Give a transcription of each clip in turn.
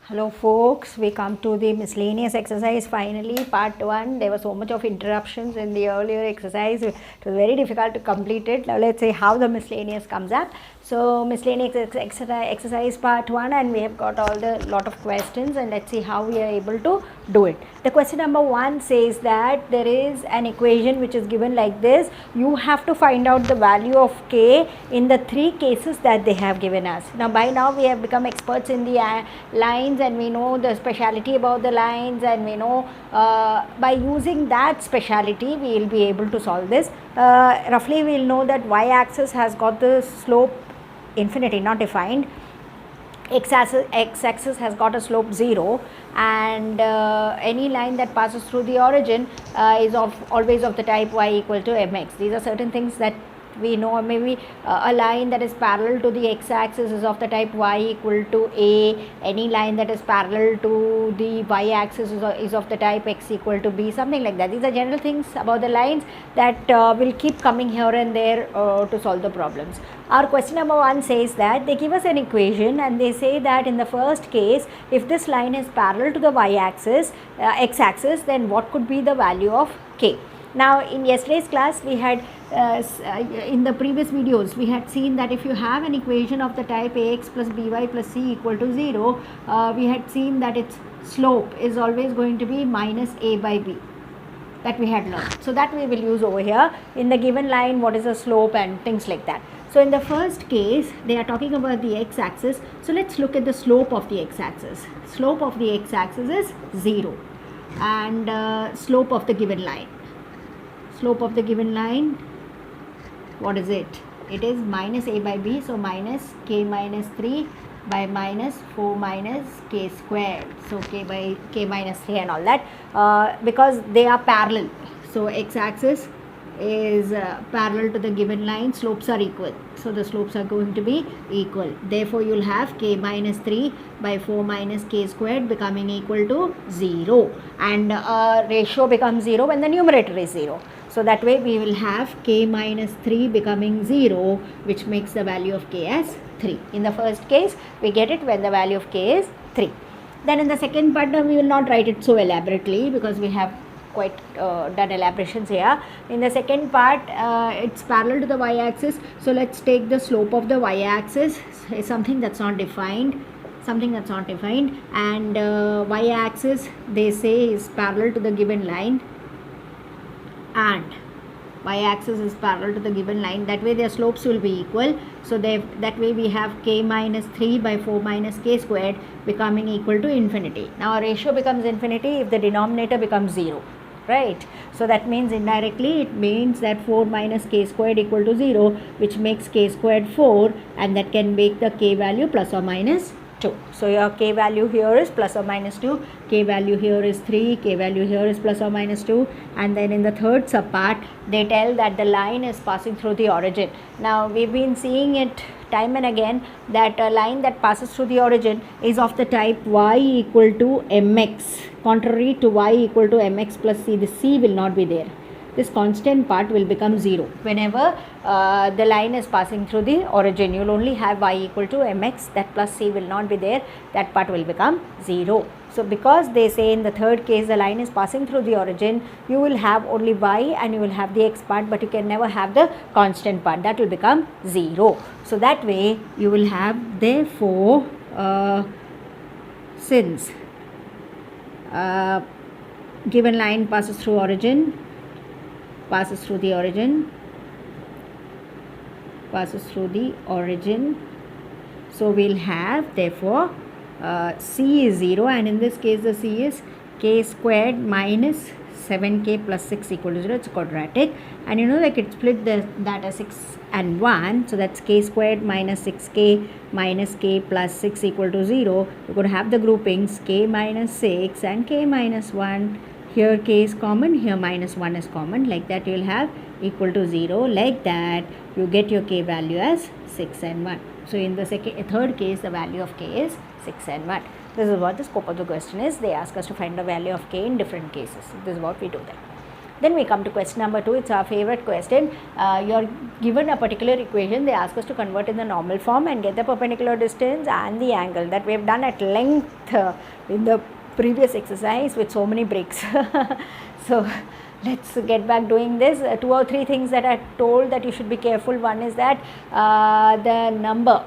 Hello folks, we come to the miscellaneous exercise finally, part 1. There was so much of interruptions in the earlier exercise, it was very difficult to complete it. Now let's see how the miscellaneous comes up. So miscellaneous exercise part 1, and we have got all the lot of questions, and let's see how we are able to do it. The question number 1 says that there is an equation which is given like this. You have to find out the value of k in the 3 cases that they have given us. Now by now we have become experts in the lines, and we know the speciality about the lines, and we know by using that speciality we will be able to solve this. Roughly we will know that y-axis has got the slope infinity, not defined. X-axis has got a slope 0, and any line that passes through the origin is always of the type y equal to mx. These are certain things that we know. Maybe a line that is parallel to the x-axis is of the type y equal to a. Any line that is parallel to the y-axis is of the type x equal to b, something like that. These are general things about the lines that will keep coming here and there to solve the problems. Our question number 1 says that they give us an equation, and they say that in the first case, if this line is parallel to the y-axis, x-axis, then what could be the value of k? Now in yesterday's class we had in the previous videos we had seen that if you have an equation of the type ax plus by plus c equal to 0, we had seen that its slope is always going to be minus a by b. That we had learned. So that we will use over here. In the given line, what is the slope and things like that. So in the first case they are talking about the x-axis. So let's look at the slope of the x-axis. Slope of the x-axis is 0, and slope of the given line. Slope of the given line, what is it? It is minus a by b, so minus k minus 3 by minus 4 minus k squared. So k by k minus 3 and all that, because they are parallel. So x-axis is parallel to the given line, slopes are equal. So the slopes are going to be equal. Therefore you will have k minus 3 by 4 minus k squared becoming equal to 0, and ratio becomes 0 when the numerator is 0. So that way we will have k minus 3 becoming 0, which makes the value of k as 3. In the first case we get it when the value of k is 3. Then in the second part we will not write it so elaborately because we have quite done elaborations here. In the second part it's parallel to the y-axis, so let's take the slope of the y-axis, is something that's not defined, and y-axis they say is parallel to the given line, and y-axis is parallel to the given line. That way their slopes will be equal. So that way we have k minus 3 by 4 minus k squared becoming equal to infinity. Now our ratio becomes infinity if the denominator becomes 0, right? So that means indirectly it means that 4 minus k squared equal to 0, which makes k squared 4, and that can make the k value plus or minus 2. So your k value here is plus or minus 2, k value here is 3, k value here is plus or minus 2, and then in the third sub part they tell that the line is passing through the origin. Now we've been seeing it time and again that a line that passes through the origin is of the type y equal to mx, contrary to y equal to mx plus c. The c will not be there. This constant part will become 0 whenever the line is passing through the origin. You will only have y equal to mx, that plus c will not be there, that part will become 0. So because they say in the third case the line is passing through the origin, you will have only y and you will have the x part, but you can never have the constant part, that will become 0. So that way you will have, therefore since given line passes through the origin, so we'll have, therefore c is 0, and in this case the c is k squared minus 7k plus 6 equal to 0. It's quadratic, and you know, like it split that as 6 and 1, so that's k squared minus 6k minus k plus 6 equal to 0. You're going to have the groupings k minus 6 and k minus 1. Here k is common, here minus 1 is common, like that you will have equal to 0. Like that you get your k value as 6 and 1. So in the third case the value of k is 6 and 1. This is what the scope of the question is. They ask us to find the value of k in different cases. This is what we do then. Then we come to question number 2. It's our favorite question. You're given a particular equation. They ask us to convert in the normal form and get the perpendicular distance and the angle that we have done at length in the previous exercise with so many breaks. So let's get back doing this. 2 or 3 things that I told that you should be careful. One is that the number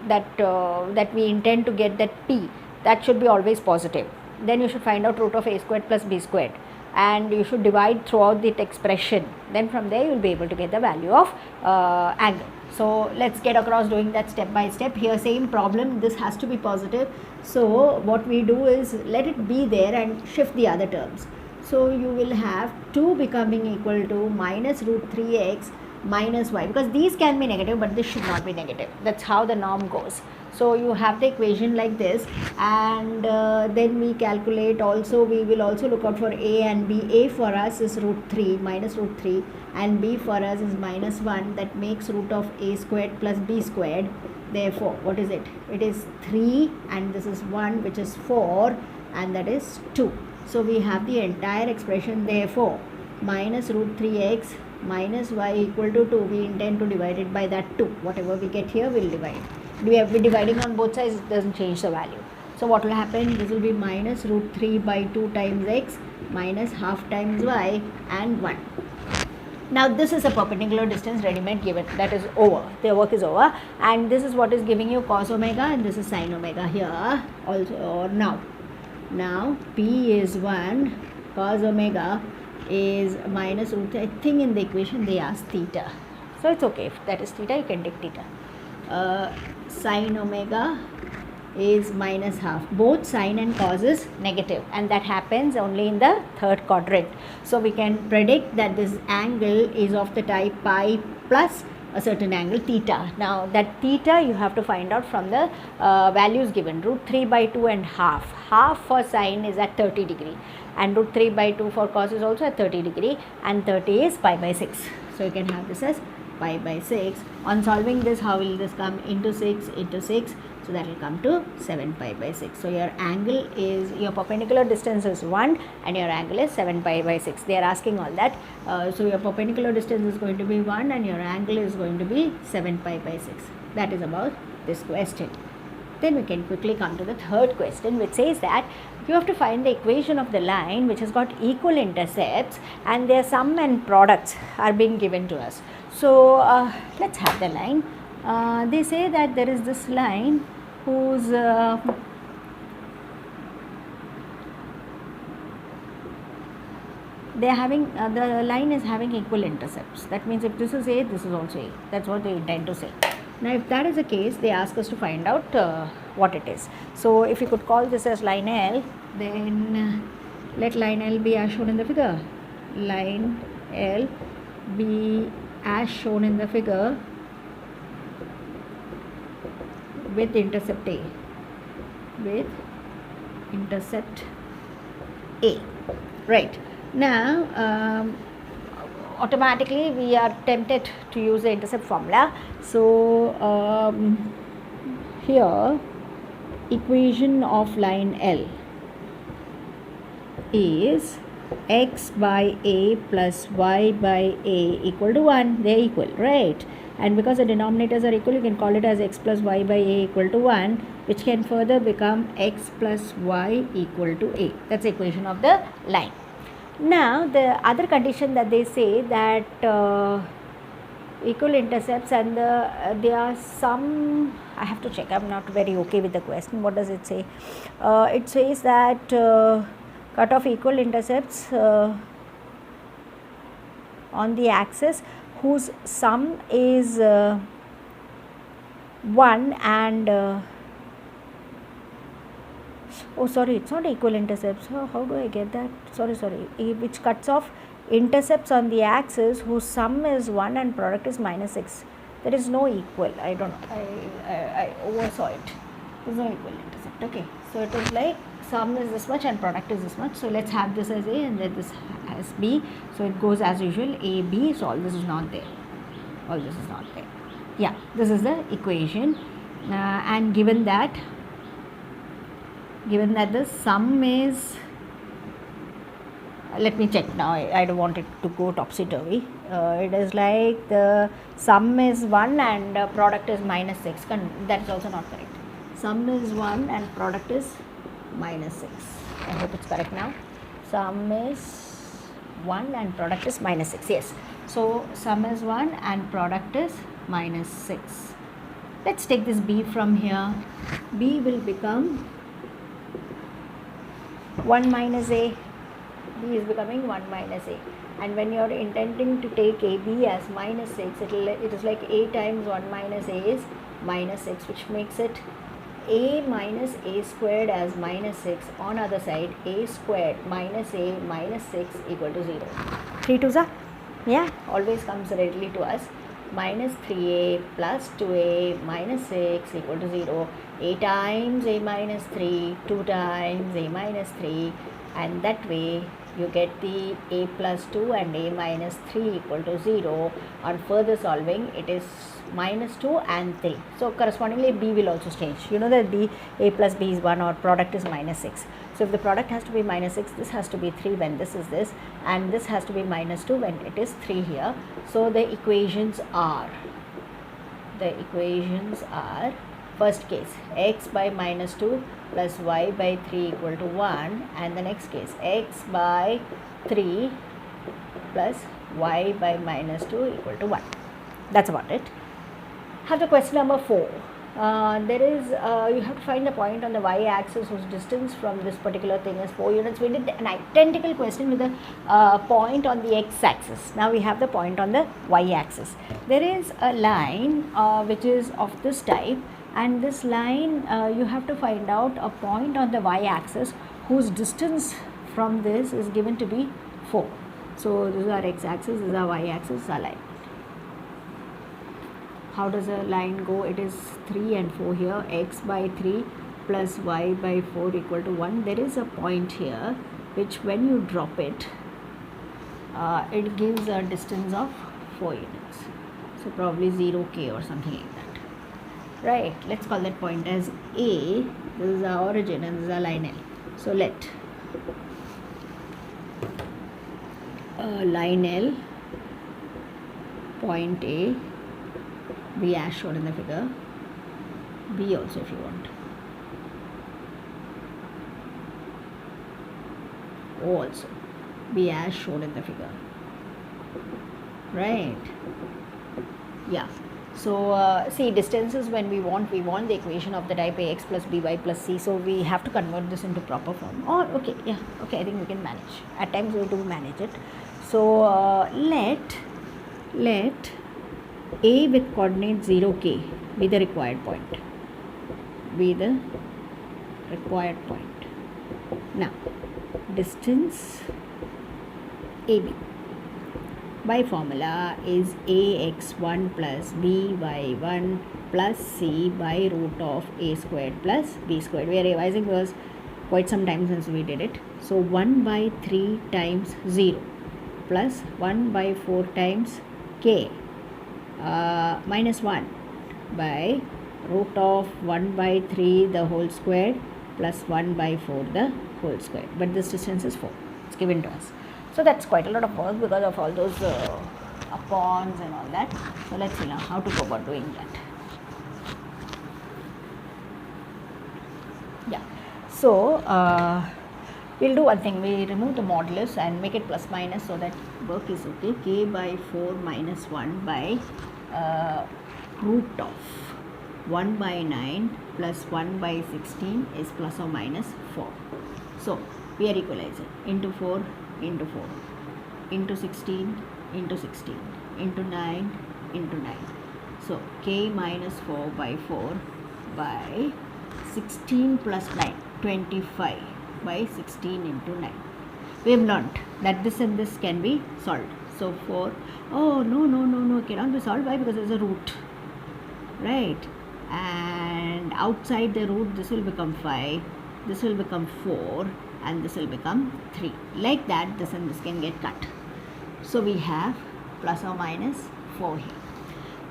that we intend to get, that p, that should be always positive. Then you should find out root of a squared plus b squared, and you should divide throughout the expression. Then from there you will be able to get the value of angle. So let's get across doing that step by step. Here same problem, this has to be positive. So what we do is let it be there and shift the other terms. So you will have 2 becoming equal to minus root 3x minus y, because these can be negative but this should not be negative. That's how the norm goes. So you have the equation like this, and then we calculate also, we will also look out for a and b. A for us is root 3 minus root 3, and b for us is minus 1. That makes root of a squared plus b squared. Therefore what is it? It is 3, and this is 1, which is 4, and that is 2. So we have the entire expression. Therefore minus root 3x minus y equal to 2. We intend to divide it by that 2. Whatever we get here, we'll divide. We have been dividing on both sides, it doesn't change the value. So what will happen? This will be minus root 3 by 2 times x minus half times y and 1. Now this is a perpendicular distance ready-made given, that is over, the work is over, and this is what is giving you cos omega, and this is sin omega here also. Or now p is 1, cos omega is minus root 3. I think in the equation they asked theta, so it's okay, if that is theta you can take theta. Sin omega is minus half. Both sin and cos is negative, and that happens only in the third quadrant. So we can predict that this angle is of the type pi plus a certain angle theta. Now that theta you have to find out from the values given. Root 3 by 2 and half. Half for sin is at 30 degree, and root 3 by 2 for cos is also at 30 degree, and 30 is pi by 6. So you can have this as pi by 6. On solving this, how will this come? Into 6 into 6, so that will come to 7 pi by 6. So your angle is, your perpendicular distance is 1 and your angle is 7 pi by 6. They are asking all that. So your perpendicular distance is going to be 1 and your angle is going to be 7 pi by 6. That is about this question. Then we can quickly come to the third question, which says that you have to find the equation of the line which has got equal intercepts and their sum and products are being given to us. So let's have the line. They say that there is this line whose they are having the line is having equal intercepts. That means if this is A, this is also A. That's what they intend to say. Now if that is the case, they ask us to find out what it is. So if you could call this as line L, then let line L be as shown in the figure. Line L be as shown in the figure with intercept A. With intercept A. Right. Now automatically we are tempted to use the intercept formula. So here equation of line L is x by a plus y by a equal to 1. They are equal, right? And because the denominators are equal, you can call it as x plus y by a equal to 1, which can further become x plus y equal to a. That's the equation of the line. Now the other condition that they say that equal intercepts and there are some, I have to check, I'm not very okay with the question. What does it say? It says that cut off equal intercepts on the axis whose sum is 1 and oh sorry, it's not equal intercepts. How do I get that? Sorry, which cuts off intercepts on the axis whose sum is 1 and product is minus 6. There is no equal. I don't know, I oversaw it. There is no equal intercept. Okay, so it is like sum is this much and product is this much. So let's have this as A and let this as B. So it goes as usual A, B. So all this is not there. All this is not there. Yeah, this is the equation. And given that the sum is, let me check now. I don't want it to go topsy-turvy. It is like the sum is 1 and product is minus 6. That is also not correct. Sum is 1 and product is minus 6. I hope it's correct now. Sum is 1 and product is minus 6. Yes. So sum is 1 and product is minus 6. Let's take this b from here. B will become 1 minus a. B is becoming 1 minus a, and when you are intending to take AB as minus 6, it is like a times 1 minus a is minus 6, which makes it a minus a squared as minus 6. On other side, a squared minus a minus 6 equal to 0. 3 2s are, yeah, always comes readily to us. Minus 3a plus 2a minus 6 equal to 0. A times a minus 3, 2 times a minus 3, and that way you get the a plus 2 and a minus 3 equal to 0. On further solving, it is minus 2 and 3. So correspondingly, b will also change. You know that a plus b is 1, or product is minus 6. So if the product has to be minus 6, this has to be 3 when this is this, and this has to be minus 2 when it is 3 here. So the equations are, first case, x by minus 2 plus y by 3 equal to 1, and the next case, x by 3 plus y by minus 2 equal to 1. That's about it. Have the question number 4. There is, you have to find the point on the y-axis whose distance from this particular thing is 4 units. We did an identical question with the point on the x-axis. Now we have the point on the y-axis. There is a line which is of this type, and this line you have to find out a point on the y-axis whose distance from this is given to be 4. So this is our x-axis, this is our y-axis, this is our line. How does a line go? It is 3 and 4 here. X by 3 plus y by 4 equal to 1. There is a point here which when you drop it, it gives a distance of 4 units. So probably 0k or something like that. Right, let's call that point as A. This is our origin and this is our line L. So let line L, point A, be as shown in the figure, B also if you want, O also be as shown in the figure, right? Yeah. So see, distances, when we want the equation of the type ax plus by plus c, so we have to convert this into proper form. Or okay, yeah, okay, I think we can manage. At times we do manage it. So let A with coordinate 0k be the required point. Now distance AB by formula is ax1 plus by1 plus c by root of a squared plus b squared. We are revising because quite some time since we did it. So 1 by 3 times 0 plus 1 by 4 times k minus 1 by root of 1 by 3 the whole squared plus 1 by 4 the whole squared. But this distance is 4. It's given to us. So that's quite a lot of work because of all those upons and all that. So let's see now how to go about doing that. Yeah. So we'll do one thing. We remove the modulus and make it plus minus so that work is okay. K by 4 minus 1 by root of 1 by 9 plus 1 by 16 is plus or minus 4. So we are equalizing into 4 into 4 into 16 into 16 into 9 into 9. So k minus 4 by 4 by 16 plus 9, 25 by 16 into 9. We have learnt that this and this can be solved. So 4, oh no, it cannot be solved. Why? Because there is a root, right? And outside the root this will become 5, this will become 4, and this will become 3. Like that, this and this can get cut. So we have plus or minus 4 here.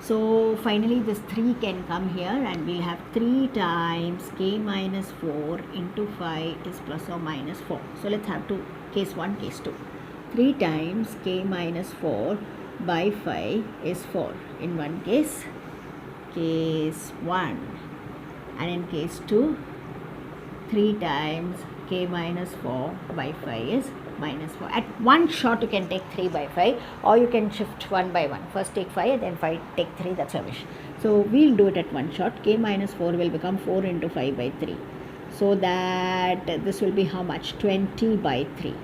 So finally this 3 can come here and we'll have 3 times k minus 4 into 5 is plus or minus 4. So let's have case 1, case 2. 3 times k minus 4 by 5 is 4 in one case, case 1, and in case 2, 3 times k minus 4 by 5 is minus 4. At one shot you can take 3 by 5, or you can shift 1 by 1. First take 5, then 5 take 3, that's your wish. So we'll do it at one shot. K minus 4 will become 4 into 5 by 3. So that this will be how much? 20 by 3.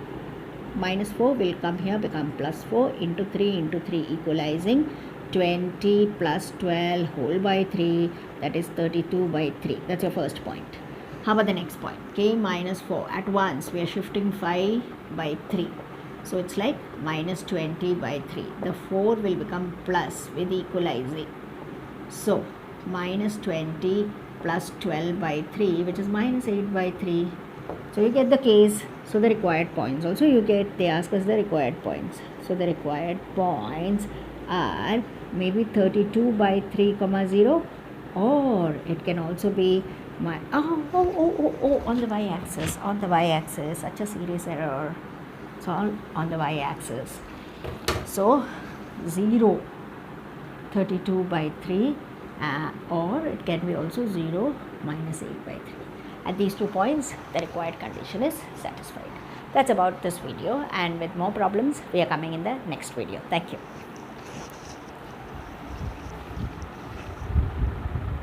Minus 4 will come here, become plus 4 into 3 equalizing 20 plus 12 whole by 3, that is 32 by 3. That's your first point. How about the next point? K minus 4. At once we are shifting 5 by 3. So it's like minus 20 by 3. The 4 will become plus with equalizing. So minus 20 plus 12 by 3, which is minus 8 by 3. So you get the case. So the required points also you get, they ask us the required points. So the required points are maybe 32 by 3 comma 0, or it can also be on the y-axis, such a serious error. It's all on the y-axis. So 0, 32 by 3, or it can be also 0 minus 8 by 3. At these 2 points, the required condition is satisfied. That's about this video, and with more problems, we are coming in the next video. Thank you.